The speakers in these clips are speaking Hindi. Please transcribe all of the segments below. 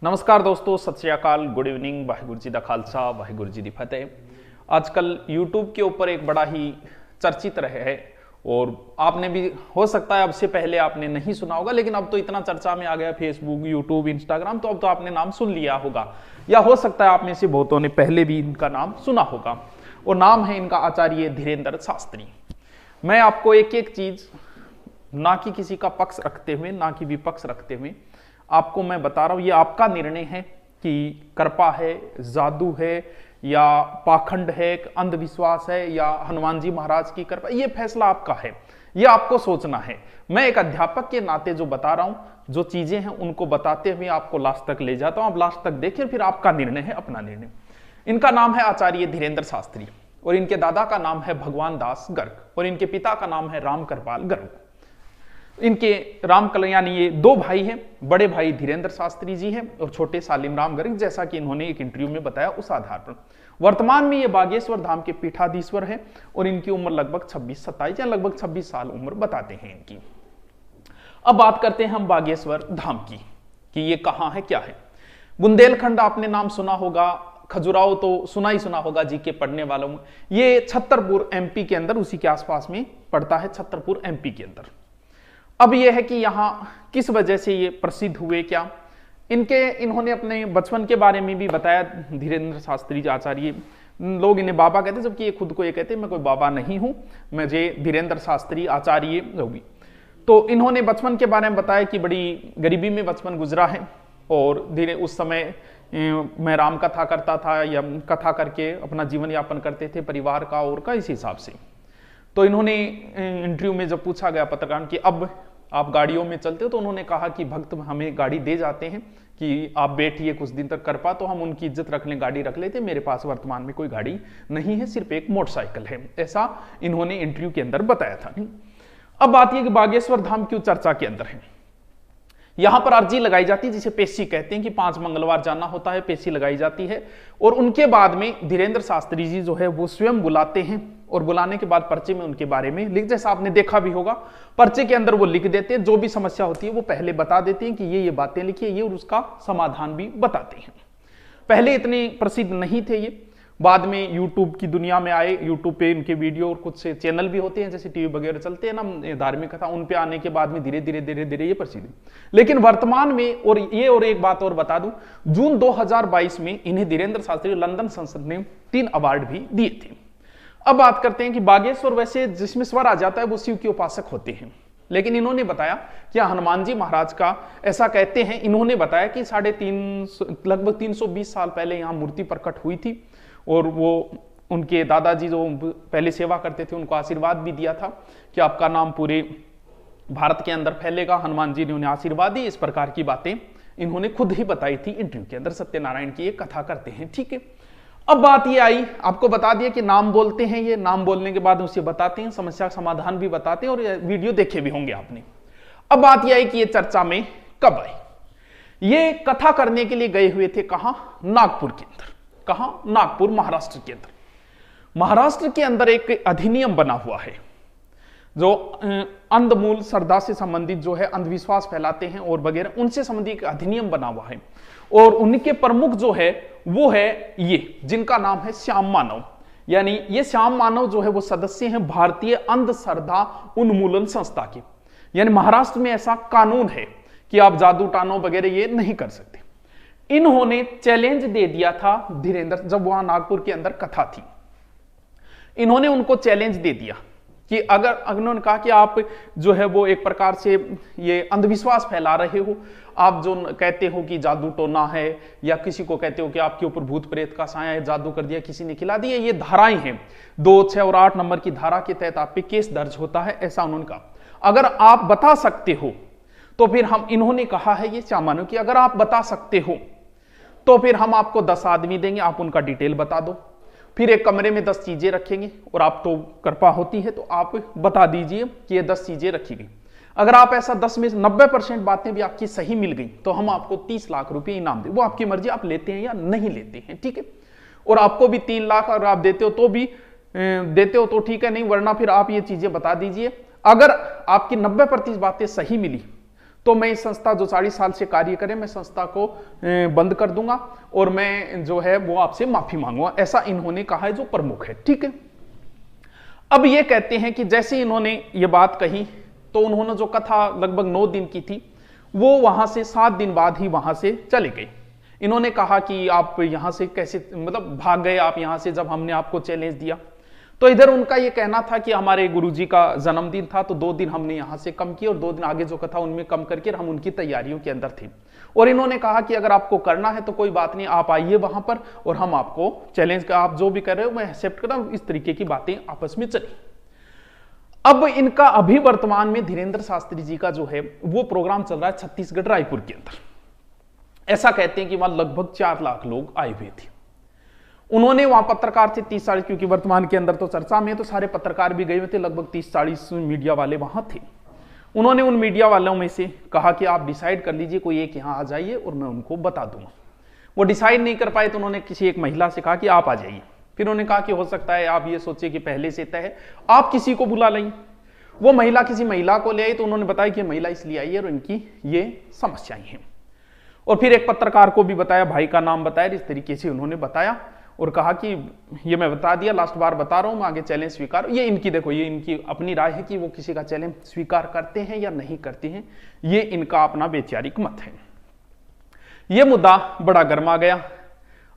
नमस्कार दोस्तों, सत श्री अकाल, गुड इवनिंग, वाहिगुरु जी दा खालसा, वाहिगुरु जी दी फतेह। आजकल YouTube के ऊपर एक बड़ा ही चर्चित रहे है और आपने भी हो सकता है अब से पहले आपने नहीं सुना होगा, लेकिन अब तो इतना चर्चा में आ गया फेसबुक, YouTube, इंस्टाग्राम, तो अब तो आपने नाम सुन लिया होगा या हो सकता है आप में से बहुतों ने पहले भी इनका नाम सुना होगा। और नाम है इनका आचार्य धीरेन्द्र शास्त्री। मैं आपको एक एक चीज ना कि किसी का पक्ष रखते हुए ना कि विपक्ष रखते हुए आपको मैं बता रहा हूं, ये आपका निर्णय है कि कृपा है, जादू है या पाखंड है, अंधविश्वास है या हनुमान जी महाराज की कृपा, ये फैसला आपका है, ये आपको सोचना है। मैं एक अध्यापक के नाते जो बता रहा हूं, जो चीजें हैं उनको बताते हुए आपको लास्ट तक ले जाता हूं। आप लास्ट तक देखिए, फिर आपका निर्णय है, अपना निर्णय। इनका नाम है आचार्य धीरेन्द्र शास्त्री और इनके दादा का नाम है भगवान दास गर्ग और इनके पिता का नाम है राम कृपाल गर्ग। इनके राम कल्याण, ये दो भाई हैं, बड़े भाई धीरेन्द्र शास्त्री जी हैं और छोटे सालिम राम गर्ग, जैसा कि इन्होंने एक इंटरव्यू में बताया उस आधार पर। वर्तमान में ये बागेश्वर धाम के पीठाधीश्वर हैं और इनकी उम्र लगभग 26-27 या लगभग 26 साल उम्र बताते हैं इनकी। अब बात करते हैं हम बागेश्वर धाम की कि ये कहाँ है, क्या है। बुंदेलखंड आपने नाम सुना होगा, खजुराहो तो सुना ही सुना होगा जी के पढ़ने वालों में। ये छतरपुर MP के अंदर, उसी के आसपास में पड़ता है, छतरपुर MP के अंदर। अब यह है कि यहाँ किस वजह से ये प्रसिद्ध हुए, क्या इन्होंने अपने बचपन के बारे में भी बताया। धीरेन्द्र शास्त्री आचार्य, लोग इन्हें बाबा कहते, जबकि ये खुद को ये कहते मैं कोई बाबा नहीं हूं, मुझे धीरेन्द्र शास्त्री आचार्य होगी। तो इन्होंने बचपन के बारे में बताया कि बड़ी गरीबी में बचपन गुजरा है और धीरे उस समय मैं राम कथा करता था या कथा करके अपना जीवन यापन करते थे परिवार का और का, इस हिसाब से। तो इन्होंने इंटरव्यू में जब पूछा गया पत्रकार कि अब आप गाड़ियों में चलते हो, तो उन्होंने कहा कि भक्त हमें गाड़ी दे जाते हैं कि आप बैठिए कुछ दिन तक कृपा, तो हम उनकी इज्जत रख लें, गाड़ी रख लेते। मेरे पास वर्तमान में कोई गाड़ी नहीं है, सिर्फ एक मोटरसाइकिल है, ऐसा इन्होंने इंटरव्यू के अंदर बताया था। अब बात यह कि बागेश्वर धाम क्यों चर्चा के अंदर है। यहां पर अर्जी लगाई जाती है, जिसे पेशी कहते हैं, कि 5 मंगलवार जाना होता है, पेशी लगाई जाती है और उनके बाद में धीरेन्द्र शास्त्री जी जो है वो स्वयं बुलाते हैं और बुलाने के बाद पर्चे में उनके बारे में लिख, जैसा आपने देखा भी होगा, पर्चे के अंदर वो लिख देते हैं, जो भी समस्या होती है वो पहले बता देते हैं कि ये बातें लिखिए, ये, और उसका समाधान भी बताते हैं। पहले इतने प्रसिद्ध नहीं थे ये, बाद में YouTube की दुनिया में आए। YouTube पे इनके वीडियो और कुछ चैनल भी होते हैं, जैसे टीवी वगैरह चलते हैं ना धार्मिक कथा, उन पे आने के बाद में धीरे धीरे ये प्रसिद्ध है। लेकिन वर्तमान में और एक बात और बता दूं, जून 2022 में इन्हें धीरेन्द्र शास्त्री लंदन संसद ने 3 अवार्ड भी दिए थे। अब बात करते हैं कि बागेश्वर, वैसे जिसमें स्वर आ जाता है वो शिव के उपासक होते हैं, लेकिन इन्होंने बताया कि हनुमान जी महाराज का, ऐसा कहते हैं, इन्होंने बताया कि लगभग 320 साल पहले यहाँ मूर्ति प्रकट हुई थी और वो उनके दादाजी जो पहले सेवा करते थे उनको आशीर्वाद भी दिया था कि आपका नाम पूरे भारत के अंदर फैलेगा। हनुमान जी ने उन्हें आशीर्वाद दी। इस प्रकार की बातें इन्होंने खुद ही बताई थी इंटरव्यू के अंदर। सत्यनारायण की एक कथा करते हैं, ठीक है। अब बात ये आई, आपको बता दिया कि नाम बोलते हैं, ये नाम बोलने के बाद उसे बताते हैं, समस्या का समाधान भी बताते हैं और वीडियो देखे भी होंगे आपने। अब बात यह आई कि ये चर्चा में कब आई। ये कथा करने के लिए गए हुए थे कहां, नागपुर के अंदर। कहां, नागपुर, महाराष्ट्र के अंदर। महाराष्ट्र के अंदर एक अधिनियम बना हुआ है जो अंधमूल श्रद्धा से संबंधित जो है, अंधविश्वास फैलाते हैं और वगैरह, उनसे संबंधित एक अधिनियम बना हुआ है और उनके प्रमुख जो है वो है ये, जिनका नाम है श्याम मानव। यानी ये श्याम मानव जो है वो सदस्य हैं भारतीय अंधश्रद्धा उन्मूलन संस्था के। यानी महाराष्ट्र में ऐसा कानून है कि आप जादू टानो वगैरह ये नहीं कर सकते। इन्होंने चैलेंज दे दिया था धीरेन्द्र, जब वहां नागपुर के अंदर कथा थी, इन्होंने उनको चैलेंज दे दिया कि अगर उन्होंने कहा कि आप जो है वो एक प्रकार से ये अंधविश्वास फैला रहे हो, आप जो कहते हो कि जादू टोना है या किसी को कहते हो कि आपके ऊपर भूत प्रेत का साया है, जादू कर दिया, किसी ने खिला दिया, ये धाराएं हैं, 2, 6 और 8 नंबर की धारा के तहत आप पे केस दर्ज होता है, ऐसा उन्होंने कहा। अगर आप बता सकते हो तो फिर हम, इन्होंने कहा है ये श्यामानो कि अगर आप बता सकते हो तो फिर हम आपको 10 आदमी देंगे, आप उनका डिटेल बता दो, फिर एक कमरे में 10 चीजें रखेंगे और आप तो कृपा होती है तो आप बता दीजिए कि ये 10 चीजें रखी गई। अगर आप ऐसा 10 में 90% बातें भी आपकी सही मिल गई तो हम आपको 30 लाख रुपए इनाम दें। वो आपकी मर्जी, आप लेते हैं या नहीं लेते हैं, ठीक है। और आपको भी 3 लाख अगर आप देते हो तो भी देते हो तो ठीक है, नहीं वरना फिर आप ये चीजें बता दीजिए। अगर आपकी 90% बातें सही मिली तो मैं इस संस्था जो 40 साल से कार्य करे, मैं संस्था को बंद कर दूंगा और मैं जो है वो आपसे माफी मांगूंगा, ऐसा इन्होंने कहा है जो प्रमुख है। ठीक है, अब ये कहते हैं कि जैसे इन्होंने ये बात कही तो उन्होंने जो कथा लगभग 9 दिन की थी वो वहां से 7 दिन बाद ही वहां से चले गए। इन्होंने कहा कि आप यहां से कैसे मतलब भाग गए आप यहां से, जब हमने आपको चैलेंज दिया। तो इधर उनका ये कहना था कि हमारे गुरुजी का जन्मदिन था तो 2 दिन हमने यहां से कम किए और 2 दिन आगे जो कथा उनमें कम करके हम उनकी तैयारियों के अंदर थे। और इन्होंने कहा कि अगर आपको करना है तो कोई बात नहीं, आप आइए वहां पर और हम आपको चैलेंज का आप जो भी कर रहे हो मैं एक्सेप्ट कर रहा हूं। इस तरीके की बातें आपस में चली। अब इनका अभी वर्तमान में धीरेन्द्र शास्त्री जी का जो है वो प्रोग्राम चल रहा है छत्तीसगढ़ रायपुर के अंदर। ऐसा कहते हैं कि वहां लगभग 4 लाख लोग आए हुए थे। उन्होंने वहां पत्रकार थे 30-40, क्योंकि वर्तमान के अंदर तो चर्चा में तो सारे पत्रकार भी गए हुए थे, लगभग 30-40 मीडिया वाले वहां थे। उन्होंने उन मीडिया वालों में से कहा कि आप डिसाइड कर लीजिए, कोई एक यहां आ जाइए और मैं उनको बता दूंगा। वो डिसाइड नहीं कर पाए तो उन्होंने किसी एक महिला से कहा कि आप आ जाइए। फिर उन्होंने कहा कि हो सकता है आप ये सोचिए कि पहले से तय है, आप किसी को बुला लें। वो महिला किसी महिला को ले आई तो उन्होंने बताया कि महिला इसलिए आई है और इनकी ये समस्याएं हैं। और फिर एक पत्रकार को भी बताया, भाई का नाम बताया, इस तरीके से उन्होंने बताया और कहा कि ये मैं बता दिया, लास्ट बार बता रहा हूं, मैं आगे चैलेंज स्वीकार। ये इनकी देखो, ये इनकी अपनी राय है कि वो किसी का चैलेंज स्वीकार करते हैं या नहीं करते हैं, ये इनका अपना वैचारिक मत है। ये मुद्दा बड़ा गर्मा गया।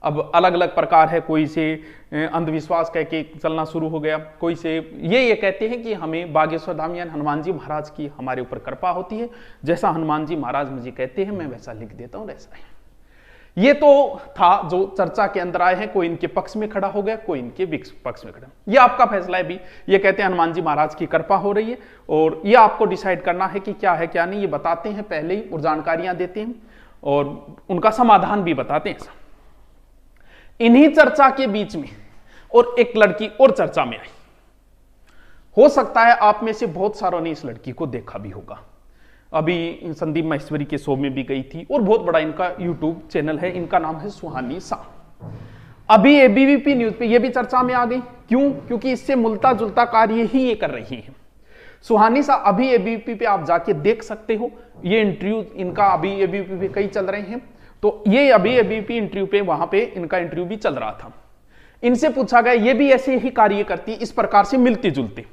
अब अलग अलग प्रकार है, कोई से अंधविश्वास कह के चलना शुरू हो गया, कोई से ये कहते हैं कि हमें बागेश्वर धाम यानी हनुमान जी महाराज की हमारे ऊपर कृपा होती है, जैसा हनुमान जी महाराज मुझे कहते हैं मैं वैसा लिख देता हूं, ऐसा है। ये तो था जो चर्चा के अंदर आए हैं, कोई इनके पक्ष में खड़ा हो गया, कोई इनके पक्ष में खड़ा। ये आपका फैसला है भी। ये कहते हैं हनुमान जी महाराज की कृपा हो रही है और ये आपको डिसाइड करना है कि क्या है क्या नहीं। ये बताते हैं पहले ही और जानकारियां देते हैं और उनका समाधान भी बताते हैं। इन्हीं चर्चा के बीच में और एक लड़की और चर्चा में आई। हो सकता है आप में से बहुत सारों ने इस लड़की को देखा भी होगा, अभी संदीप महेश्वरी के शो में भी गई थी और बहुत बड़ा इनका यूट्यूब चैनल है। इनका नाम है सुहानी सा। अभी एबीवीपी न्यूज पे ये भी चर्चा में आ गई। क्यों? क्योंकि इससे मिलता जुलता कार्य ही ये कर रही है। सुहानी सा अभी एबीवीपी पे आप जाके देख सकते हो, ये इंटरव्यू इनका अभी एबीवीपी पे कई चल रहे हैं। तो ये अभी एबीवीपी इंटरव्यू पे वहां पे इनका इंटरव्यू भी चल रहा था। इनसे पूछा गया, ये भी ऐसे ही कार्य करती, इस प्रकार से मिलते जुलते।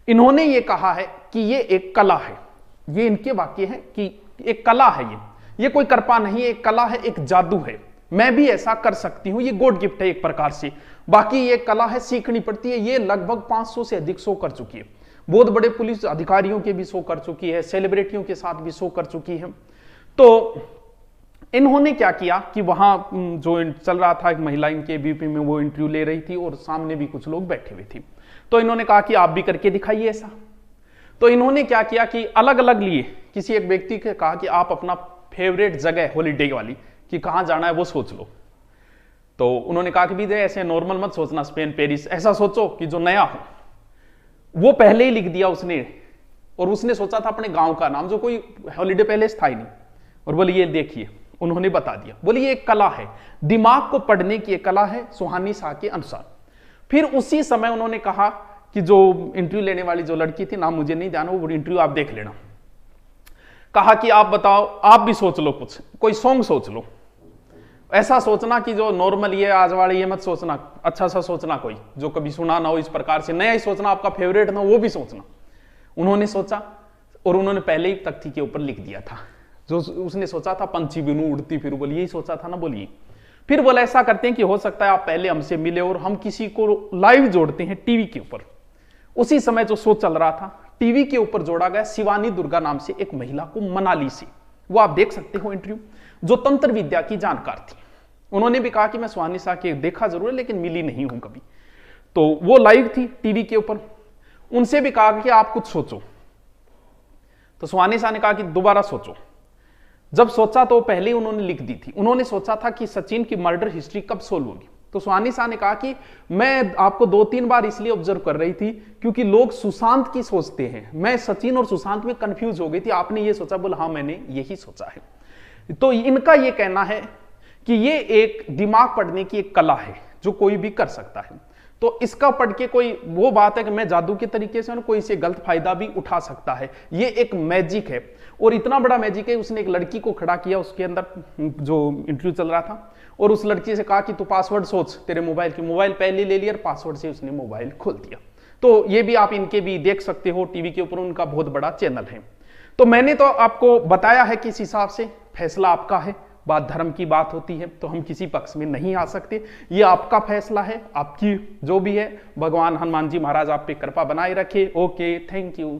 इन्होंने ये कहा है कि ये एक कला है। ये इनके वाक्य है कि एक कला है, ये कोई कृपा नहीं है, एक कला है, एक जादू है। मैं भी ऐसा कर सकती हूं, ये गॉड गिफ्ट है एक प्रकार से। बाकी ये कला है, सीखनी पड़ती है। ये लगभग 500 से अधिक शो कर चुकी है, बहुत बड़े पुलिस अधिकारियों के भी शो कर चुकी है, सेलिब्रिटियों के साथ भी शो कर चुकी है। तो इन्होंने क्या किया कि वहां जो चल रहा था, एक महिला इनके बीपी में वो इंटरव्यू ले रही थी और सामने भी कुछ लोग बैठे हुए थे। तो इन्होंने कहा कि आप भी करके दिखाइए ऐसा। तो इन्होंने क्या किया कि अलग अलग लिए किसी एक व्यक्ति के कहा कि आप अपना फेवरेट जगह हॉलीडे वाली कि कहां जाना है वो सोच लो। तो उन्होंने कहा कि भी ऐसे नॉर्मल मत सोचना, स्पेन पेरिस, ऐसा सोचो कि जो नया हो। वो पहले ही लिख दिया उसने, और उसने सोचा था अपने गांव का नाम, जो कोई हॉलीडे पैलेस था ही नहीं। और बोले ये देखिए, उन्होंने बता दिया। बोले ये एक कला है, दिमाग को पढ़ने की एक कला है सुहानी शाह के अनुसार। फिर उसी समय उन्होंने कहा कि जो इंटरव्यू लेने वाली जो लड़की थी, नाम मुझे नहीं ध्यान, वो इंटरव्यू आप देख लेना। कहा कि आप बताओ, आप भी सोच लो, कुछ कोई सॉन्ग सोच लो। ऐसा सोचना कि जो नॉर्मल ये आज वाले ये मत सोचना, अच्छा सा सोचना कोई जो कभी सुना ना हो, इस प्रकार से नया ही सोचना, आपका फेवरेट ना वो भी सोचना। उन्होंने सोचा और उन्होंने पहले ही तख्ती के ऊपर लिख दिया था। जो उसने सोचा था पंछी बिनू उड़ती फिर, बोलिए यही सोचा था ना, बोलिए। फिर बोला ऐसा करते हैं कि हो सकता है आप पहले हमसे मिले और हम किसी को लाइव जोड़ते हैं टीवी के ऊपर। उसी समय जो शो चल रहा था, टीवी के ऊपर जोड़ा गया शिवानी दुर्गा नाम से एक महिला को, मनाली से। वो आप देख सकते हो इंटरव्यू, जो तंत्र विद्या की जानकार थी। उन्होंने भी कहा कि मैं सुहानी शाह के देखा जरूर है लेकिन मिली नहीं हूं कभी। तो वो लाइव थी टीवी के ऊपर। उनसे भी कहा कि आप कुछ सोचो। तो सुहानी शाह ने कहा कि दोबारा सोचो। जब सोचा तो पहले ही उन्होंने लिख दी थी। उन्होंने सोचा था कि सचिन की मर्डर हिस्ट्री कब सोल्व होगी। तो सुहानी शाह ने कहा कि मैं आपको 2-3 बार इसलिए ऑब्जर्व कर रही थी क्योंकि लोग सुशांत की सोचते हैं, मैं सचिन और सुशांत में कंफ्यूज हो गई थी। आपने ये सोचा? बोला हाँ मैंने यही सोचा है। तो इनका ये कहना है कि ये एक दिमाग पढ़ने की एक कला है जो कोई भी कर सकता है। तो इसका पढ़ के कोई वो बात है कि मैं जादू के तरीके से कोई इसे गलत फायदा भी उठा सकता है। ये एक मैजिक है, और इतना बड़ा मैजिक है, उसने एक लड़की को खड़ा किया उसके अंदर जो इंटरव्यू चल रहा था, और उस लड़की से कहा कि तू पासवर्ड सोच तेरे मोबाइल की, मोबाइल पहले ले लिया और पासवर्ड से उसने मोबाइल खोल दिया। तो ये भी आप इनके भी देख सकते हो टीवी के ऊपर, उनका बहुत बड़ा चैनल है। तो मैंने तो आपको बताया है कि इस हिसाब से फैसला आपका है। बात धर्म की बात होती है तो हम किसी पक्ष में नहीं आ सकते, ये आपका फैसला है, आपकी जो भी है। भगवान हनुमान जी महाराज आप पे कृपा बनाए रखे। Okay, thank you.